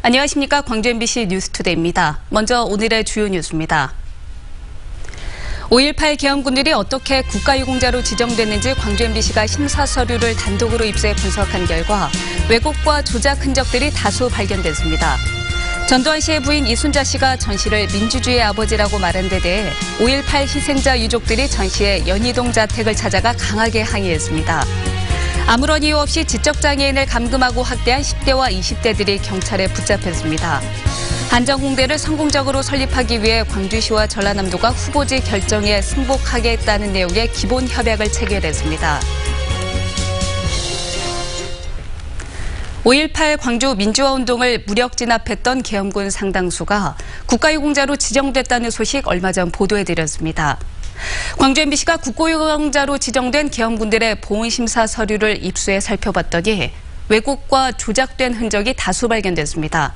안녕하십니까. 광주 MBC 뉴스투데이입니다. 먼저 오늘의 주요 뉴스입니다. 5.18 계엄군들이 어떻게 국가유공자로 지정됐는지 광주 MBC가 심사 서류를 단독으로 입수해 분석한 결과 왜곡과 조작 흔적들이 다수 발견됐습니다. 전두환 씨의 부인 이순자 씨가 전 씨를 민주주의의 아버지라고 말한 데 대해 5.18 희생자 유족들이 전 씨의 연희동 자택을 찾아가 강하게 항의했습니다. 아무런 이유 없이 지적장애인을 감금하고 학대한 10대와 20대들이 경찰에 붙잡혔습니다. 한정공대를 성공적으로 설립하기 위해 광주시와 전라남도가 후보지 결정에 승복하겠다는 내용의 기본 협약을 체결했습니다. 5.18 광주 민주화운동을 무력 진압했던 계엄군 상당수가 국가유공자로 지정됐다는 소식 얼마 전 보도해드렸습니다. 광주 MBC가 국가유공자로 지정된 계엄군들의 보훈심사 서류를 입수해 살펴봤더니 왜곡과 조작된 흔적이 다수 발견됐습니다.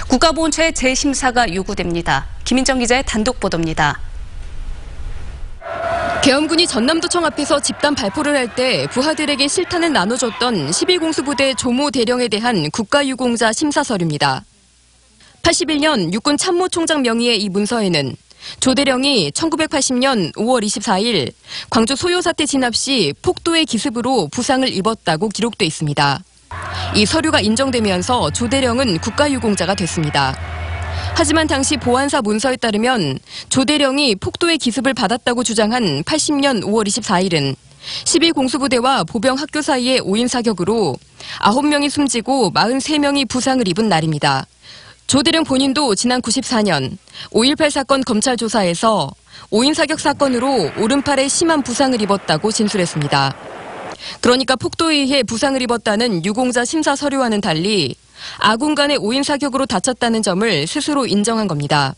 국가보훈처의 재심사가 요구됩니다. 김인정 기자의 단독 보도입니다. 계엄군이 전남도청 앞에서 집단 발포를 할 때 부하들에게 실탄을 나눠줬던 11공수부대 조모 대령에 대한 국가유공자 심사 서류입니다. 81년 육군 참모총장 명의의 이 문서에는 조 대령이 1980년 5월 24일 광주 소요 사태 진압 시 폭도의 기습으로 부상을 입었다고 기록돼 있습니다. 이 서류가 인정되면서 조 대령은 국가유공자가 됐습니다. 하지만 당시 보안사 문서에 따르면 조 대령이 폭도의 기습을 받았다고 주장한 80년 5월 24일은 12공수부대와 보병 학교 사이의 5인 사격으로 9명이 숨지고 43명이 부상을 입은 날입니다. 조 대령 본인도 지난 94년 5.18 사건 검찰 조사에서 5인 사격 사건으로 오른팔에 심한 부상을 입었다고 진술했습니다. 그러니까 폭도에 의해 부상을 입었다는 유공자 심사 서류와는 달리 아군 간의 5인 사격으로 다쳤다는 점을 스스로 인정한 겁니다.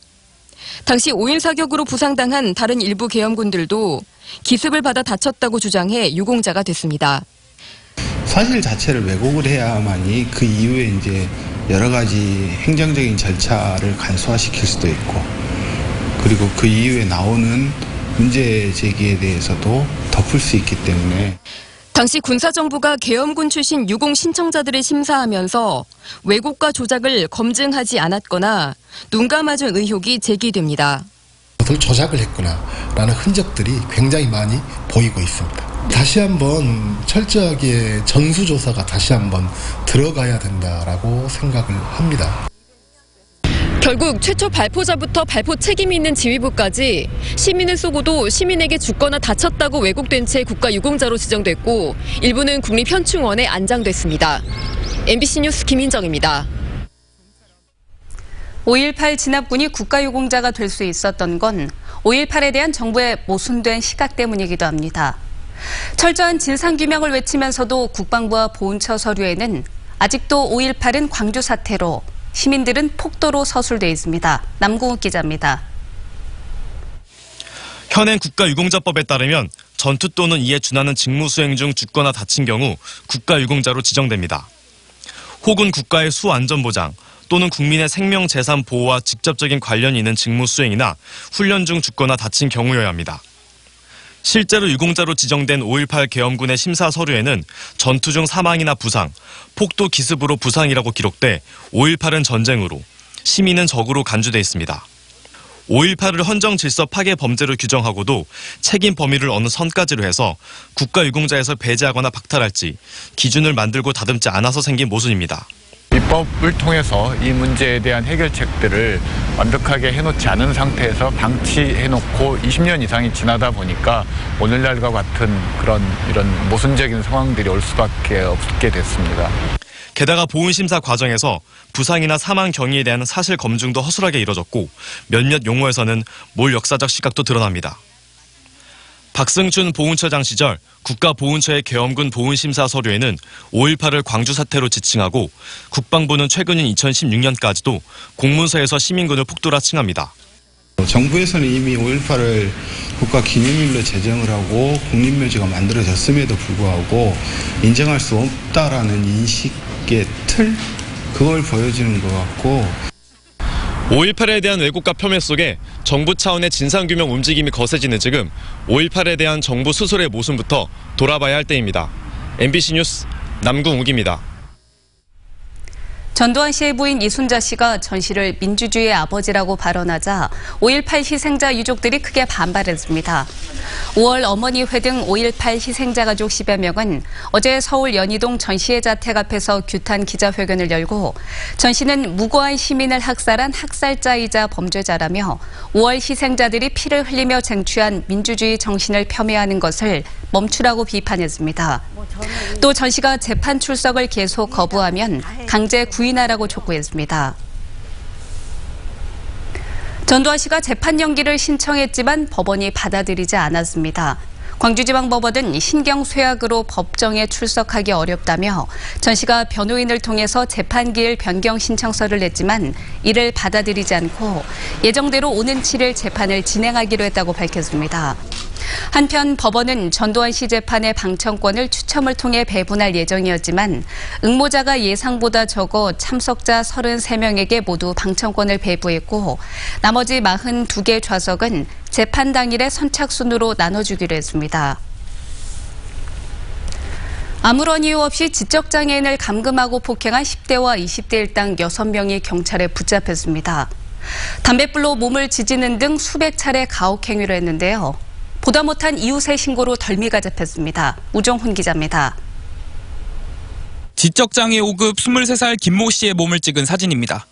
당시 5인 사격으로 부상당한 다른 일부 계엄군들도 기습을 받아 다쳤다고 주장해 유공자가 됐습니다. 사실 자체를 왜곡을 해야만이 그 이후에 이제 여러 가지 행정적인 절차를 간소화시킬 수도 있고, 그리고 그 이후에 나오는 문제 제기에 대해서도 덮을 수 있기 때문에. 당시 군사정부가 계엄군 출신 유공 신청자들을 심사하면서 왜곡과 조작을 검증하지 않았거나 눈 감아준 의혹이 제기됩니다. 조작을 했구나라는 흔적들이 굉장히 많이 보이고 있습니다. 다시 한번 철저하게 전수조사가 다시 한번 들어가야 된다라고 생각을 합니다. 결국 최초 발포자부터 발포 책임이 있는 지휘부까지 시민을 쏘고도 시민에게 죽거나 다쳤다고 왜곡된 채 국가유공자로 지정됐고 일부는 국립현충원에 안장됐습니다. MBC 뉴스 김인정입니다. 5.18 진압군이 국가유공자가 될 수 있었던 건 5.18에 대한 정부의 모순된 시각 때문이기도 합니다. 철저한 진상규명을 외치면서도 국방부와 보훈처 서류에는 아직도 5.18은 광주 사태로 시민들은 폭도로 서술돼 있습니다. 남궁욱 기자입니다. 현행 국가유공자법에 따르면 전투 또는 이에 준하는 직무 수행 중 죽거나 다친 경우 국가유공자로 지정됩니다. 혹은 국가의 수안전보장 또는 국민의 생명 재산 보호와 직접적인 관련이 있는 직무 수행이나 훈련 중 죽거나 다친 경우여야 합니다. 실제로 유공자로 지정된 5.18 계엄군의 심사 서류에는 전투 중 사망이나 부상, 폭도 기습으로 부상이라고 기록돼 5.18은 전쟁으로, 시민은 적으로 간주돼 있습니다. 5.18을 헌정 질서 파괴 범죄로 규정하고도 책임 범위를 어느 선까지로 해서 국가유공자에서 배제하거나 박탈할지 기준을 만들고 다듬지 않아서 생긴 모순입니다. 입법을 통해서 이 문제에 대한 해결책들을 완벽하게 해놓지 않은 상태에서 방치해놓고 20년 이상이 지나다 보니까 오늘날과 같은 이런 모순적인 상황들이 올 수밖에 없게 됐습니다. 게다가 보훈심사 과정에서 부상이나 사망 경위에 대한 사실 검증도 허술하게 이뤄졌고 몇몇 용어에서는 몰 역사적 시각도 드러납니다. 박승춘 보훈처장 시절 국가보훈처의 계엄군 보훈심사 서류에는 5.18을 광주 사태로 지칭하고 국방부는 최근인 2016년까지도 공문서에서 시민군을 폭도라 칭합니다. 정부에서는 이미 5.18을 국가기념일로 제정을 하고 국립묘지가 만들어졌음에도 불구하고 인정할 수 없다라는 인식의 틀? 그걸 보여주는 것 같고, 5.18에 대한 왜곡과 폄훼 속에 정부 차원의 진상규명 움직임이 거세지는 지금 5.18에 대한 정부 스스로의 모순부터 돌아봐야 할 때입니다. MBC 뉴스 남궁욱입니다. 전두환 씨의 부인 이순자 씨가 전 씨를 민주주의의 아버지라고 발언하자 5.18 희생자 유족들이 크게 반발했습니다. 5월 어머니회 등 5.18 희생자 가족 10여 명은 어제 서울 연희동 전 씨의 자택 앞에서 규탄 기자회견을 열고 전 씨는 무고한 시민을 학살한 학살자이자 범죄자라며 5월 희생자들이 피를 흘리며 쟁취한 민주주의 정신을 폄훼하는 것을 멈추라고 비판했습니다. 또 전 씨가 재판 출석을 계속 거부하면 강제 구인하라고 촉구했습니다. 전두환 씨가 재판 연기를 신청했지만 법원이 받아들이지 않았습니다. 광주지방법원은 신경쇠약으로 법정에 출석하기 어렵다며 전 씨가 변호인을 통해서 재판기일 변경 신청서를 냈지만 이를 받아들이지 않고 예정대로 오는 7일 재판을 진행하기로 했다고 밝혔습니다. 한편 법원은 전두환 씨 재판의 방청권을 추첨을 통해 배분할 예정이었지만 응모자가 예상보다 적어 참석자 33명에게 모두 방청권을 배부했고 나머지 42개 좌석은 재판 당일에 선착순으로 나눠주기로 했습니다. 아무런 이유 없이 지적장애인을 감금하고 폭행한 10대와 20대 일당 6명이 경찰에 붙잡혔습니다. 담뱃불로 몸을 지지는 등 수백 차례 가혹행위를 했는데요. 보다 못한 이웃의 신고로 덜미가 잡혔습니다. 우종훈 기자입니다. 지적장애 5급 23살 김모 씨의 몸을 찍은 사진입니다.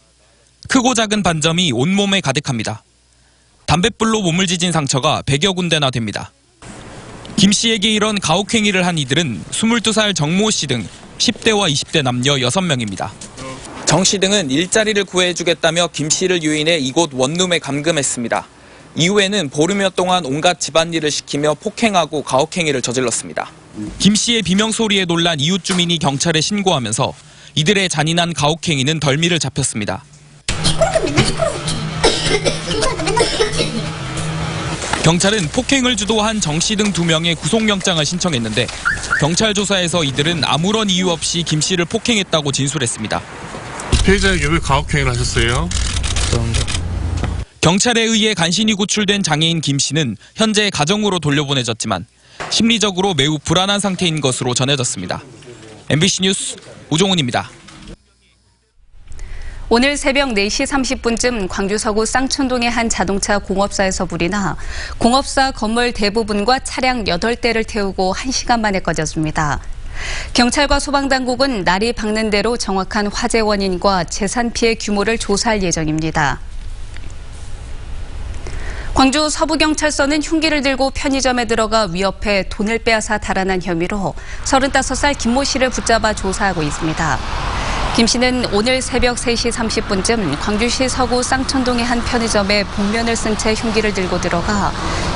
크고 작은 반점이 온몸에 가득합니다. 담뱃불로 몸을 지진 상처가 100여 군데나 됩니다. 김 씨에게 이런 가혹행위를 한 이들은 22살 정모 씨 등 10대와 20대 남녀 6명입니다. 정 씨 등은 일자리를 구해주겠다며 김 씨를 유인해 이곳 원룸에 감금했습니다. 이후에는 보름여 동안 온갖 집안일을 시키며 폭행하고 가혹행위를 저질렀습니다. 김 씨의 비명소리에 놀란 이웃 주민이 경찰에 신고하면서 이들의 잔인한 가혹행위는 덜미를 잡혔습니다. 경찰은 폭행을 주도한 정 씨 등 2명의 구속영장을 신청했는데 경찰 조사에서 이들은 아무런 이유 없이 김 씨를 폭행했다고 진술했습니다. 피해자에게 왜 가혹행위를 하셨어요? 경찰에 의해 간신히 구출된 장애인 김 씨는 현재 가정으로 돌려보내졌지만 심리적으로 매우 불안한 상태인 것으로 전해졌습니다. MBC 뉴스 우종훈입니다. 오늘 새벽 4시 30분쯤 광주 서구 쌍촌동의 한 자동차 공업사에서 불이 나 공업사 건물 대부분과 차량 8대를 태우고 1시간 만에 꺼졌습니다. 경찰과 소방당국은 날이 밝는 대로 정확한 화재 원인과 재산 피해 규모를 조사할 예정입니다. 광주 서부경찰서는 흉기를 들고 편의점에 들어가 위협해 돈을 빼앗아 달아난 혐의로 35살 김모 씨를 붙잡아 조사하고 있습니다. 김 씨는 오늘 새벽 3시 30분쯤 광주시 서구 쌍촌동의 한 편의점에 복면을 쓴 채 흉기를 들고 들어가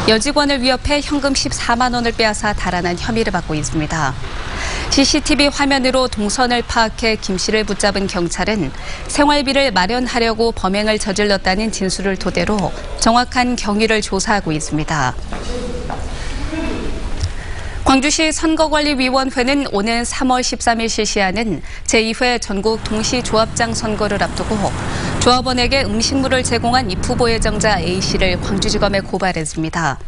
여직원을 위협해 현금 14만 원을 빼앗아 달아난 혐의를 받고 있습니다. CCTV 화면으로 동선을 파악해 김 씨를 붙잡은 경찰은 생활비를 마련하려고 범행을 저질렀다는 진술을 토대로 정확한 경위를 조사하고 있습니다. 광주시 선거관리위원회는 오는 3월 13일 실시하는 제2회 전국 동시조합장 선거를 앞두고 조합원에게 음식물을 제공한 입후보 예정자 A씨를 광주지검에 고발했습니다.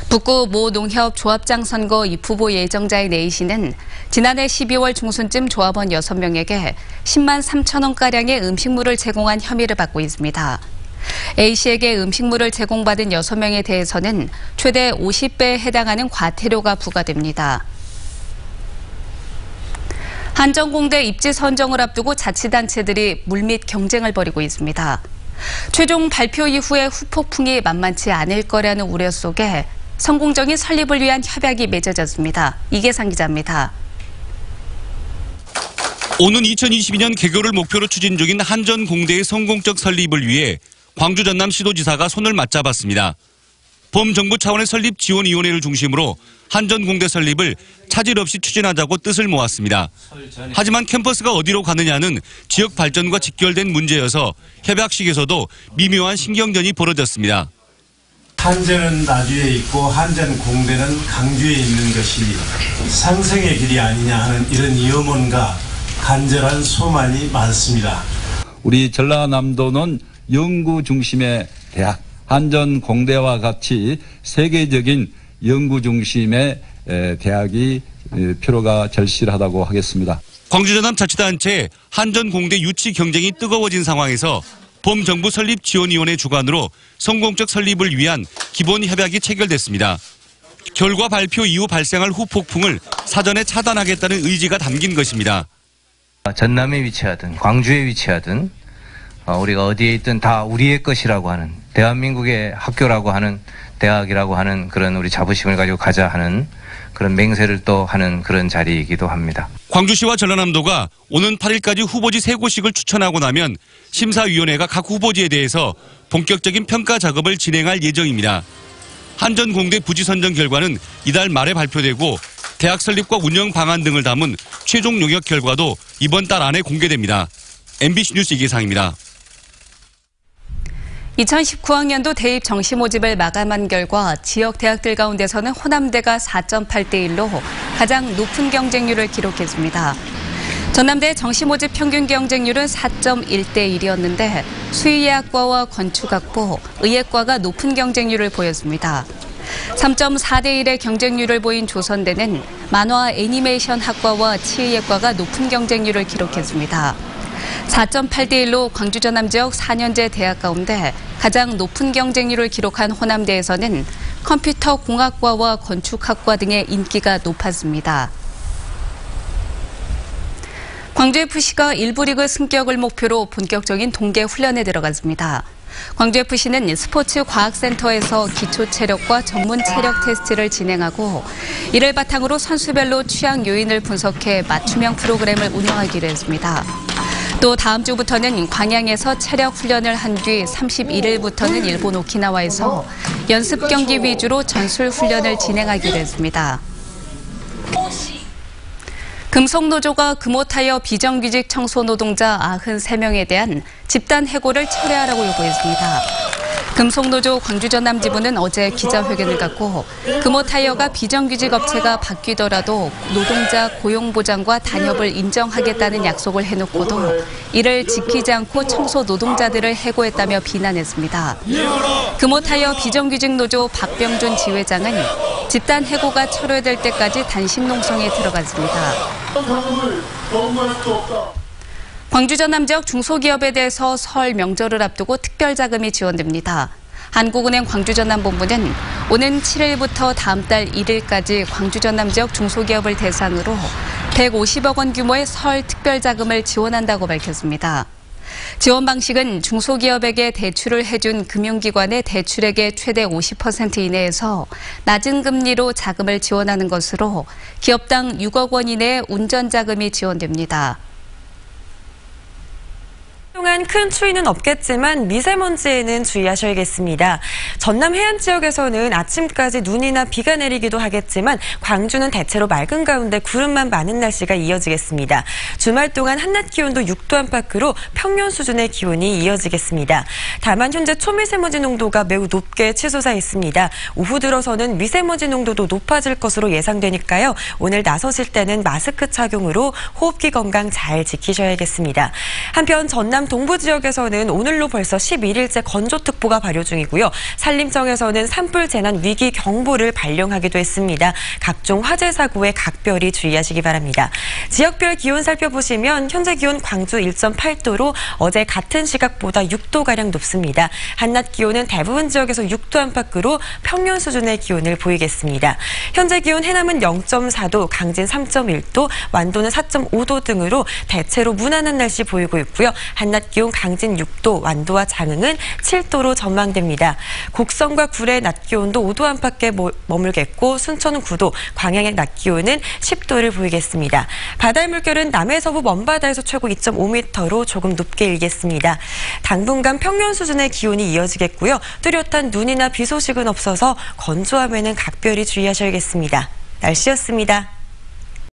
북구 모 농협 조합장 선거 입후보 예정자인 A씨는 지난해 12월 중순쯤 조합원 6명에게 10만 3천 원가량의 음식물을 제공한 혐의를 받고 있습니다. A씨에게 음식물을 제공받은 6명에 대해서는 최대 50배에 해당하는 과태료가 부과됩니다. 한전공대 입지 선정을 앞두고 자치단체들이 물밑 경쟁을 벌이고 있습니다. 최종 발표 이후에 후폭풍이 만만치 않을 거라는 우려 속에 성공적인 설립을 위한 협약이 맺어졌습니다. 이계상 기자입니다. 오는 2022년 개교를 목표로 추진 중인 한전공대의 성공적 설립을 위해 광주 전남시도지사가 손을 맞잡았습니다. 범정부 차원의 설립지원위원회를 중심으로 한전공대 설립을 차질 없이 추진하자고 뜻을 모았습니다. 하지만 캠퍼스가 어디로 가느냐는 지역 발전과 직결된 문제여서 협약식에서도 미묘한 신경전이 벌어졌습니다. 한전은 나주에 있고 한전공대는 강주에 있는 것이 상생의 길이 아니냐 하는 이런 염원과 간절한 소망이 많습니다. 우리 전라남도는 연구 중심의 대학, 한전공대와 같이 세계적인 연구 중심의 대학이 필요가 절실하다고 하겠습니다. 광주전남자치단체의 한전공대 유치 경쟁이 뜨거워진 상황에서 범정부 설립지원위원회 주관으로 성공적 설립을 위한 기본 협약이 체결됐습니다. 결과 발표 이후 발생할 후폭풍을 사전에 차단하겠다는 의지가 담긴 것입니다. 전남에 위치하든 광주에 위치하든 우리가 어디에 있든 다 우리의 것이라고 하는, 대한민국의 학교라고 하는, 대학이라고 하는 그런 우리 자부심을 가지고 가자 하는 그런 맹세를 또 하는 그런 자리이기도 합니다. 광주시와 전라남도가 오는 8일까지 후보지 3곳씩을 추천하고 나면 심사위원회가 각 후보지에 대해서 본격적인 평가 작업을 진행할 예정입니다. 한전공대 부지 선정 결과는 이달 말에 발표되고 대학 설립과 운영 방안 등을 담은 최종 용역 결과도 이번 달 안에 공개됩니다. MBC 뉴스 이계상입니다. 2019학년도 대입 정시 모집을 마감한 결과 지역 대학들 가운데서는 호남대가 4.8대 1로 가장 높은 경쟁률을 기록했습니다. 전남대 정시 모집 평균 경쟁률은 4.1대 1이었는데 수의예학과와 건축학부, 의예과가 높은 경쟁률을 보였습니다. 3.4대 1의 경쟁률을 보인 조선대는 만화 애니메이션 학과와 치의예과가 높은 경쟁률을 기록했습니다. 4.8대 1로 광주 전남 지역 4년제 대학 가운데 가장 높은 경쟁률을 기록한 호남대에서는 컴퓨터 공학과와 건축학과 등의 인기가 높았습니다. 광주FC가 1부 리그 승격을 목표로 본격적인 동계 훈련에 들어갔습니다. 광주FC는 스포츠과학센터에서 기초체력과 전문 체력 테스트를 진행하고 이를 바탕으로 선수별로 취향 요인을 분석해 맞춤형 프로그램을 운영하기로 했습니다. 또 다음 주부터는 광양에서 체력 훈련을 한 뒤 31일부터는 일본 오키나와에서 연습 경기 위주로 전술 훈련을 진행하기로 했습니다. 금속노조가 금호타이어 비정규직 청소 노동자 93명에 대한 집단 해고를 철회하라고 요구했습니다. 금속노조 광주전남지부는 어제 기자회견을 갖고 금호타이어가 비정규직 업체가 바뀌더라도 노동자 고용보장과 단협을 인정하겠다는 약속을 해놓고도 이를 지키지 않고 청소 노동자들을 해고했다며 비난했습니다. 금호타이어 비정규직 노조 박병준 지회장은 집단 해고가 철회될 때까지 단식 농성에 들어갔습니다. 광주 전남 지역 중소기업에 대해서 설 명절을 앞두고 특별자금이 지원됩니다. 한국은행 광주 전남 본부는 오는 7일부터 다음 달 1일까지 광주 전남 지역 중소기업을 대상으로 150억 원 규모의 설 특별자금을 지원한다고 밝혔습니다. 지원 방식은 중소기업에게 대출을 해준 금융기관의 대출액의 최대 50% 이내에서 낮은 금리로 자금을 지원하는 것으로 기업당 6억 원 이내의 운전자금이 지원됩니다. 동안 큰 추위는 없겠지만 미세먼지에는 주의하셔야겠습니다. 전남 해안 지역에서는 아침까지 눈이나 비가 내리기도 하겠지만 광주는 대체로 맑은 가운데 구름만 많은 날씨가 이어지겠습니다. 주말 동안 한낮 기온도 6도 안팎으로 평년 수준의 기온이 이어지겠습니다. 다만 현재 초미세먼지 농도가 매우 높게 치솟아 있습니다. 오후 들어서는 미세먼지 농도도 높아질 것으로 예상되니까요. 오늘 나서실 때는 마스크 착용으로 호흡기 건강 잘 지키셔야겠습니다. 한편 전남 동부 지역에서는 오늘로 벌써 11일째 건조특보가 발효 중이고요. 산림청에서는 산불 재난 위기 경보를 발령하기도 했습니다. 각종 화재 사고에 각별히 주의하시기 바랍니다. 지역별 기온 살펴보시면 현재 기온 광주 1.8도로 어제 같은 시각보다 6도가량 높습니다. 한낮 기온은 대부분 지역에서 6도 안팎으로 평년 수준의 기온을 보이겠습니다. 현재 기온 해남은 0.4도, 강진 3.1도, 완도는 4.5도 등으로 대체로 무난한 날씨 보이고 있고요. 한낮 기온 강진 6도, 완도와 장흥은 7도로 전망됩니다. 곡성과 구례 낮 기온도 5도 안팎에 머물겠고 순천은 9도, 광양의 낮 기온은 10도를 보이겠습니다. 바다의 물결은 남해서부 먼바다에서 최고 2.5m로 조금 높게 일겠습니다. 당분간 평년 수준의 기온이 이어지겠고요. 뚜렷한 눈이나 비 소식은 없어서 건조함에는 각별히 주의하셔야겠습니다. 날씨였습니다.